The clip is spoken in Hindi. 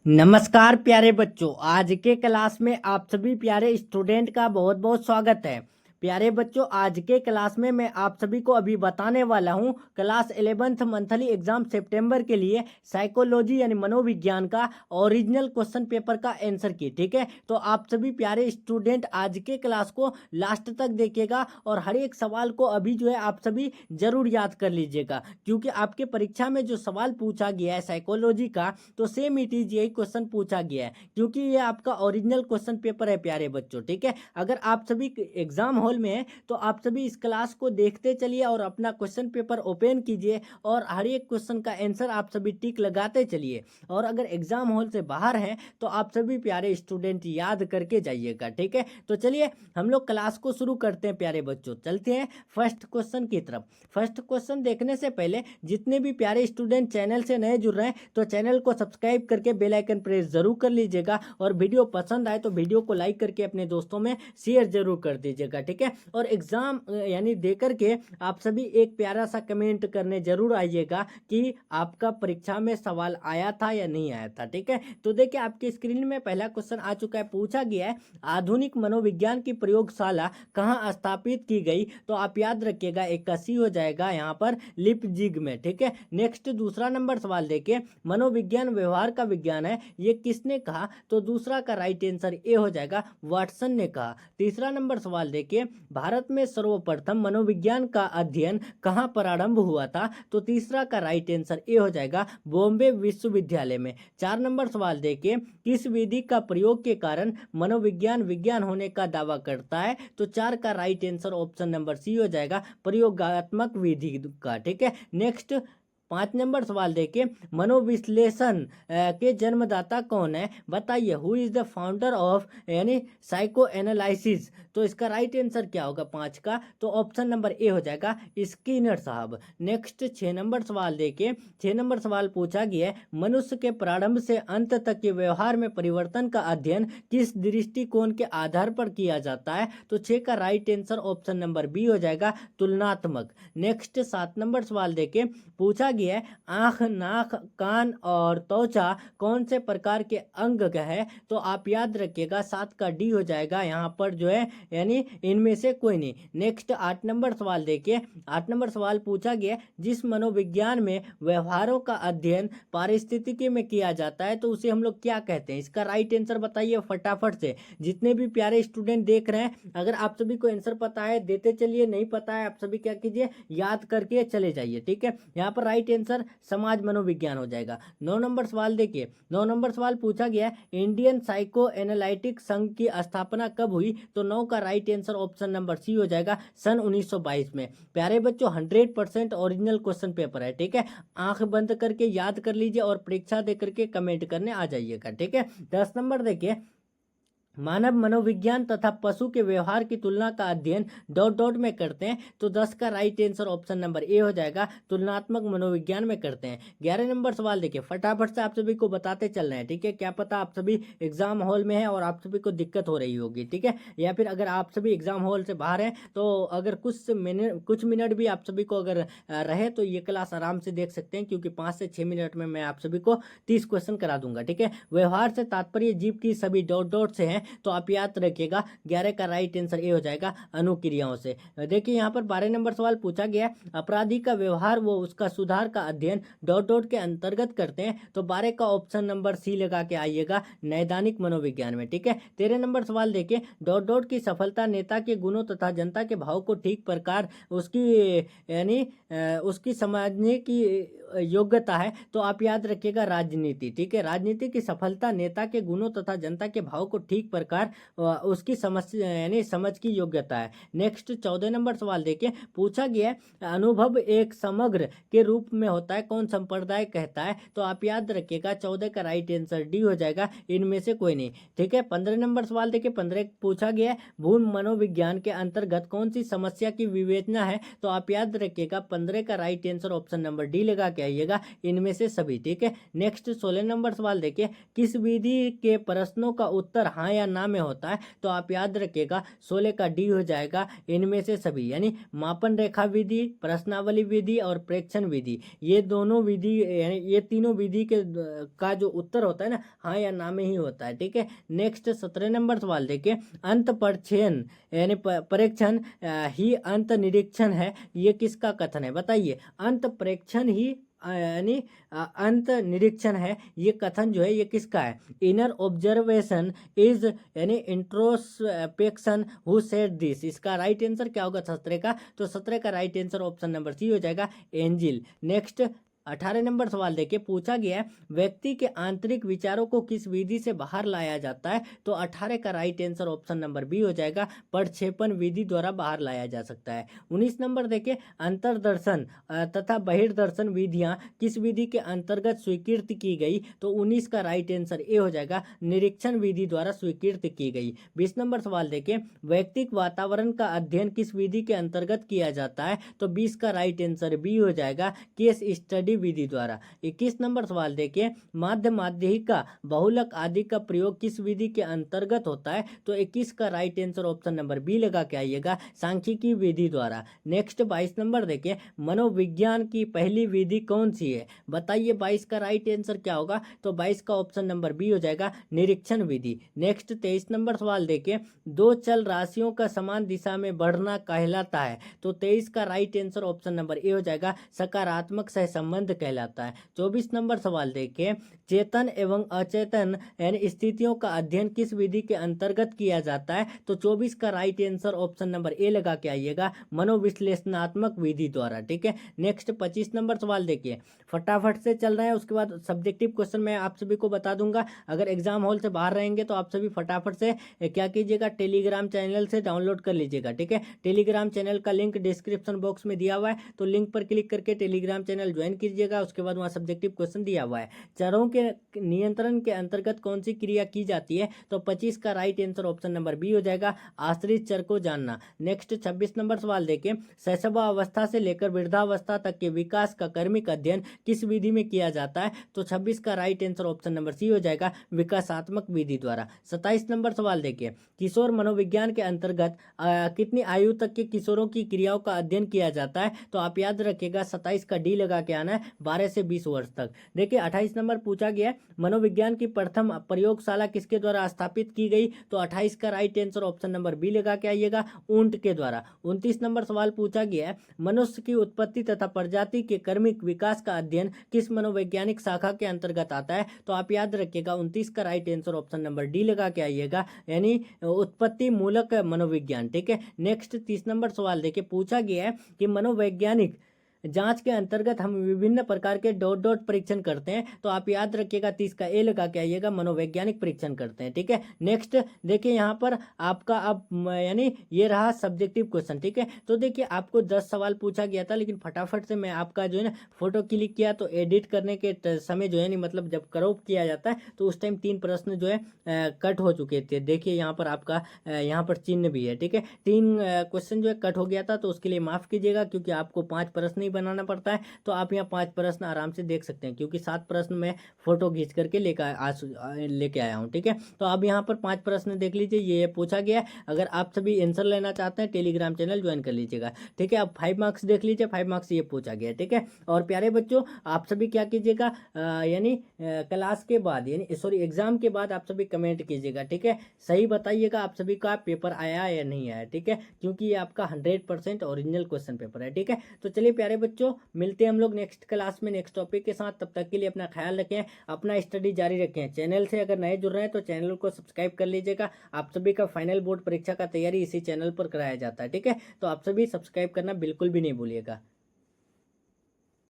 नमस्कार प्यारे बच्चों, आज के क्लास में आप सभी प्यारे स्टूडेंट का बहुत बहुत स्वागत है। प्यारे बच्चों, आज के क्लास में मैं आप सभी को अभी बताने वाला हूं क्लास 11th मंथली एग्जाम सितंबर के लिए साइकोलॉजी यानी मनोविज्ञान का ओरिजिनल क्वेश्चन पेपर का आंसर की। ठीक है, तो आप सभी प्यारे स्टूडेंट आज के क्लास को लास्ट तक देखिएगा और हर एक सवाल को अभी जो है आप सभी जरूर याद कर लीजिएगा, क्योंकि आपके परीक्षा में जो सवाल पूछा गया है साइकोलॉजी का, तो सेम इट इज यही क्वेश्चन पूछा गया है, क्योंकि ये आपका ओरिजिनल क्वेश्चन पेपर है प्यारे बच्चों। ठीक है, अगर आप सभी एग्जाम हॉल में है तो आप सभी इस क्लास को देखते चलिए और अपना क्वेश्चन पेपर ओपन कीजिए और हर एक क्वेश्चन का आंसर आप सभी टिक लगाते चलिए। और अगर एग्जाम हॉल से बाहर हैं तो आप सभी प्यारे स्टूडेंट याद करके जाइएगा। ठीक है, तो चलिए हम लोग क्लास को शुरू करते हैं प्यारे बच्चों। चलते हैं फर्स्ट क्वेश्चन की तरफ। फर्स्ट क्वेश्चन देखने से पहले जितने भी प्यारे स्टूडेंट चैनल से नए जुड़ रहे हैं तो चैनल को सब्सक्राइब करके बेल आइकन प्रेस जरूर कर लीजिएगा और वीडियो पसंद आए तो वीडियो को लाइक करके अपने दोस्तों में शेयर जरूर कर दीजिएगा। ठीक है, और एग्जाम यानी दे करके आप सभी एक प्यारा सा कमेंट करने जरूर आइएगा कि आपका परीक्षा में सवाल आया था या नहीं आया था। ठीक है, तो देखिए आपकी स्क्रीन में पहला क्वेश्चन आ चुका है। पूछा गया है आधुनिक मनोविज्ञान की प्रयोगशाला कहाँ स्थापित की गई, तो आप याद रखिएगा 81 हो जाएगा यहाँ पर लिपजिग में। ठीक है, नेक्स्ट दूसरा नंबर सवाल देखिए, मनोविज्ञान व्यवहार का विज्ञान है, ये किसने कहा, तो दूसरा का राइट आंसर ए हो जाएगा, वाटसन ने कहा। तीसरा नंबर सवाल देखिए, भारत में सर्वप्रथम मनोविज्ञान का अध्ययन कहाँ प्रारंभ हुआ था, तो तीसरा का राइट आंसर ए हो जाएगा, बॉम्बे विश्वविद्यालय में। 4 नंबर सवाल देखिए, किस विधि का प्रयोग के कारण मनोविज्ञान विज्ञान होने का दावा करता है, तो 4 का right answer option number C हो जाएगा, प्रयोगात्मक विधि का। ठीक है, नेक्स्ट 5 नंबर सवाल देखिए, मनोविश्लेषण के जन्मदाता कौन है, बताइए। Who is the founder of यानी साइको एनालिसिस, तो इसका राइट आंसर क्या होगा 5 का, तो ऑप्शन नंबर ए हो जाएगा, स्किनर साहब। नेक्स्ट 6 नंबर सवाल देखिए, 6 नंबर सवाल पूछा गया है, मनुष्य के प्रारंभ से अंत तक के व्यवहार में परिवर्तन का अध्ययन किस दृष्टिकोण के आधार पर किया जाता है, तो 6 का right answer option number B हो जाएगा, तुलनात्मक। नेक्स्ट 7 नंबर सवाल देखिए, पूछा गया है आंख नाक कान और त्वचा कौन से प्रकार के अंग है, तो आप याद रखिएगा 7 का डी हो जाएगा यहाँ पर जो है, यानी इनमें से कोई नहीं। नेक्स्ट 8 नंबर सवाल देखिए, 8 नंबर सवाल पूछा गया, जिस मनोविज्ञान में व्यवहारों का अध्ययन पारिस्थितिकी में किया जाता है तो उसे हम लोग क्या कहते हैं, इसका राइट आंसर बताइए फटाफट से। जितने भी प्यारे स्टूडेंट देख रहे हैं, अगर आप सभी को आंसर पता है देते चलिए, नहीं पता है आप सभी क्या कीजिए, याद करके चले जाइए। ठीक है, यहाँ पर राइट आंसर समाज मनोविज्ञान हो जाएगा। 9 नंबर सवाल देखिए, 9 नंबर सवाल पूछा गया, इंडियन साइको एनालिटिक संघ की स्थापना कब हुई, तो 9 का right answer option number C हो जाएगा, सन 1922 में। प्यारे बच्चों 100% ओरिजिनल क्वेश्चन पेपर है। ठीक है, आंख बंद करके याद कर लीजिए और परीक्षा दे करके कमेंट करने आ जाइएगा। ठीक है, 10 नंबर देखिए, मानव मनोविज्ञान तथा पशु के व्यवहार की तुलना का अध्ययन डॉट डॉट में करते हैं, तो 10 का right answer option number A हो जाएगा, तुलनात्मक मनोविज्ञान में करते हैं। 11 नंबर सवाल देखिए, फटाफट से आप सभी को बताते चल रहे हैं। ठीक है, क्या पता आप सभी एग्जाम हॉल में हैं और आप सभी को दिक्कत हो रही होगी। ठीक है, या फिर अगर आप सभी एग्जाम हॉल से बाहर हैं तो अगर कुछ मिनट भी आप सभी को अगर रहे तो ये क्लास आराम से देख सकते हैं, क्योंकि 5 से 6 मिनट में मैं आप सभी को 30 क्वेश्चन करा दूंगा। ठीक है, व्यवहार से तात्पर्य जीव की सभी डॉट डॉट से है, तो आप याद रखिएगा 11 का राइट आंसर ए हो जाएगा, अनुक्रियाओं से। देखिए यहाँ पर 12 नंबर सवाल पूछा गया, अपराधी का व्यवहार वो उसका सुधार का अध्ययन डॉट डॉट के अंतर्गत करते हैं, तो 12 का ऑप्शन नंबर सी लगा के आइएगा, नैदानिक मनोविज्ञान में। ठीक है, 13 नंबर सवाल देखिए, डॉट डॉट की सफलता नेता के गुणों तथा जनता के भाव को ठीक प्रकार उसकी यानी उसकी समझने की योग्यता है, तो आप याद रखिएगा राजनीति। ठीक है, राजनीति की सफलता नेता के गुणों तथा जनता के भाव को ठीक प्रकार उसकी समझ यानी समझ की योग्यता है। नेक्स्ट 14 नंबर सवाल देखिए, पूछा गया अनुभव एक समग्र के रूप में होता है, कौन संप्रदाय कहता है, तो आप याद रखिएगा 14 का राइट आंसर डी हो जाएगा, इनमें से कोई नहीं। ठीक है, 15 नंबर सवाल देखिए, 15 पूछा गया भूल मनोविज्ञान के अंतर्गत कौन सी समस्या की विवेचना है, तो आप याद रखिएगा 15 का right answer option number D लगा के आइएगा, इनमें से सभी। ठीक है, नेक्स्ट 16 नंबर सवाल देखिए, किस विधि के प्रश्नों का उत्तर हाँ या ना में होता है तो आप याद रखिएगा 16 का डी हो जाएगा इनमें से सभी, यानी मापन रेखा विधि, प्रश्नावली विधि और प्रेक्षण विधि, ये दोनों विधि यानी ये तीनों विधि के का जो उत्तर होता है ना, हाँ या ना में ही होता है। ठीक है, नेक्स्ट 17 नंबर सवाल देखिए, अंत परीक्षण यानी परीक्षण ही अंत निरीक्षण है, ये किसका कथन है? बताइए, अंत परीक्षण ही यानी अंत निरीक्षण है, ये कथन जो है ये किसका है? इनर ऑब्जर्वेशन इज यानी इंट्रोस्पेक्शन हु सेड दिस, इसका राइट आंसर क्या होगा 17 का? तो 17 का right answer option number C हो जाएगा, एंजिल। नेक्स्ट 18 नंबर सवाल देखिए, पूछा गया है व्यक्ति के आंतरिक विचारों को किस विधि से बाहर लाया जाता है? तो 18 का right answer option number B हो जाएगा, प्रक्षेपण विधि द्वारा बाहर लाया जा सकता है। 19 नंबर देखिए, अंतर्दर्शन तथा बहिर्दर्शन विधियां किस विधि के अंतर्गत स्वीकृत की गई? तो 19 का राइट आंसर ए हो जाएगा, निरीक्षण विधि द्वारा स्वीकृत की गई। 20 नंबर सवाल देखिए, वैयक्तिक वातावरण का अध्ययन किस विधि के अंतर्गत किया जाता है? तो 20 का राइट आंसर बी हो जाएगा, केस स्टडी विधि द्वारा। 21 नंबर सवाल देखिए, माध्य माध्यिका बहुलक आदि का प्रयोग किस विधि के अंतर्गत होता है? तो 21 का right answer option number B लगा के आइएगा, सांख्यिकी विधि द्वारा। नेक्स्ट 22 नंबर देखिए, मनोविज्ञान की पहली विधि कौन सी है? बताइए 22 का राइट आंसर क्या होगा? तो 22 का ऑप्शन नंबर बी हो जाएगा, निरीक्षण विधि। नेक्स्ट 23 नंबर सवाल देखिए, दो चल राशियों का समान दिशा में बढ़ना कहलाता है? तो 23 का right answer option number A हो जाएगा, सकारात्मक सहसंबंध कहलाता है। 24 नंबर सवाल देखिए, चेतन एवं अचेतन यानी स्थितियों का अध्ययन किस विधि के अंतर्गत किया जाता है? तो 24 का right answer option number A लगा के आइएगा, मनोविश्लेषणात्मक विधि द्वारा। ठीक है, नेक्स्ट 25 नंबर सवाल देखिए, फटाफट से चल रहे हैं, उसके बाद सब्जेक्टिव क्वेश्चन मैं आप सभी को बता दूंगा। अगर एग्जाम हॉल से बाहर रहेंगे तो आप सभी फटाफट से क्या कीजिएगा, टेलीग्राम चैनल से डाउनलोड कर लीजिएगा। ठीक है, टेलीग्राम चैनल का लिंक डिस्क्रिप्शन बॉक्स में दिया हुआ है, तो लिंक पर क्लिक करके टेलीग्राम चैनल ज्वाइन कीजिएगा। उसके बाद वहाँ सब्जेक्टिव क्वेश्चन दिया हुआ है, चरों के नियंत्रण के अंतर्गत कौन सी क्रिया की जाती है? तो 25 का right answer option number B हो जाएगा, आश्रित चर को जानना। नेक्स्ट 26 नंबर सवाल देखिए, शैशवावस्था से लेकर वृद्धावस्था तक के विकास का क्रमिक अध्ययन किस विधि में किया जाता है? तो 26 का right answer option number C हो जाएगा, विकासात्मक विधि द्वारा। 27 नंबर सवाल देखिए, किशोर मनोविज्ञान के अंतर्गत कितनी आयु तक के किशोरों की क्रियाओं का अध्ययन किया जाता है? तो आप याद रखिएगा 27 का डी लगा के आना है, 12 से 20 वर्ष तक। देखिए 28 नंबर पूछा गया, मनोविज्ञान की प्रथम प्रयोगशाला किसके द्वारा स्थापित की गई? तो 28 का right answer option number B लगा के आइएगा, ऊंट के द्वारा। 29 नंबर सवाल पूछा गया है, मनुष्य की उत्पत्ति तथा प्रजाति के क्रमिक विकास का अध्ययन किस मनोवैज्ञानिक शाखा के अंतर्गत आता है? तो आप याद रखिएगा 29 का right answer option number D लगा के आइएगा, यानी उत्पत्ति मूलक मनोविज्ञान। ठीक है, नेक्स्ट 30 नंबर सवाल देखिए, पूछा गया है कि मनोवैज्ञानिक जांच के अंतर्गत हम विभिन्न प्रकार के डॉट डॉट परीक्षण करते हैं, तो आप याद रखिएगा 30 का ए लगा के आइएगा, मनोवैज्ञानिक परीक्षण करते हैं। ठीक है, नेक्स्ट देखिए यहाँ पर आपका अब यानी ये रहा सब्जेक्टिव क्वेश्चन। ठीक है, तो देखिए आपको 10 सवाल पूछा गया था, लेकिन फटाफट से मैं आपका जो है ना फोटो क्लिक किया तो एडिट करने के समय जो है नहीं, मतलब जब क्रॉप किया जाता है तो उस टाइम 3 प्रश्न जो है कट हो चुके थे। देखिए यहाँ पर आपका यहाँ पर चिन्ह भी है। ठीक है, 3 क्वेश्चन जो है कट हो गया था, तो उसके लिए माफ कीजिएगा, क्योंकि आपको 5 प्रश्न बनाना पड़ता है। तो आप यहाँ 5 प्रश्न आराम से देख सकते हैं, क्योंकि 7 प्रश्न मैं फोटो खींच करके लेके आया हूँ। ठीक है, तो अब यहाँ पर 5 प्रश्न देख लीजिए, ये पूछा गया है। अगर आप सभी आंसर लेना चाहते हैं टेलीग्राम चैनल ज्वाइन कर लीजिएगा। ठीक है, अब 5 मार्क्स देख लीजिए, 5 मार्क्स ये पूछा गया है। ठीक है, और प्यारे बच्चों आप सभी क्या कीजिएगा, यानी क्लास के बाद यानी सॉरी एग्जाम के बाद आप सभी कमेंट कीजिएगा। ठीक है, सही बताइएगा आप सभी का पेपर आया या नहीं आया। ठीक है, क्योंकि ये आपका 100% ओरिजिनल क्वेश्चन पेपर है। ठीक है, तो चलिए प्यारे बच्चों, मिलते हैं हम लोग नेक्स्ट क्लास में नेक्स्ट टॉपिक के साथ। तब तक के लिए अपना ख्याल रखें, अपना स्टडी जारी रखें। चैनल से अगर नए जुड़ रहे हैं तो चैनल को सब्सक्राइब कर लीजिएगा। आप सभी का फाइनल बोर्ड परीक्षा का तैयारी इसी चैनल पर कराया जाता है। ठीक है, तो आप सभी सब्सक्राइब करना बिल्कुल भी नहीं भूलिएगा।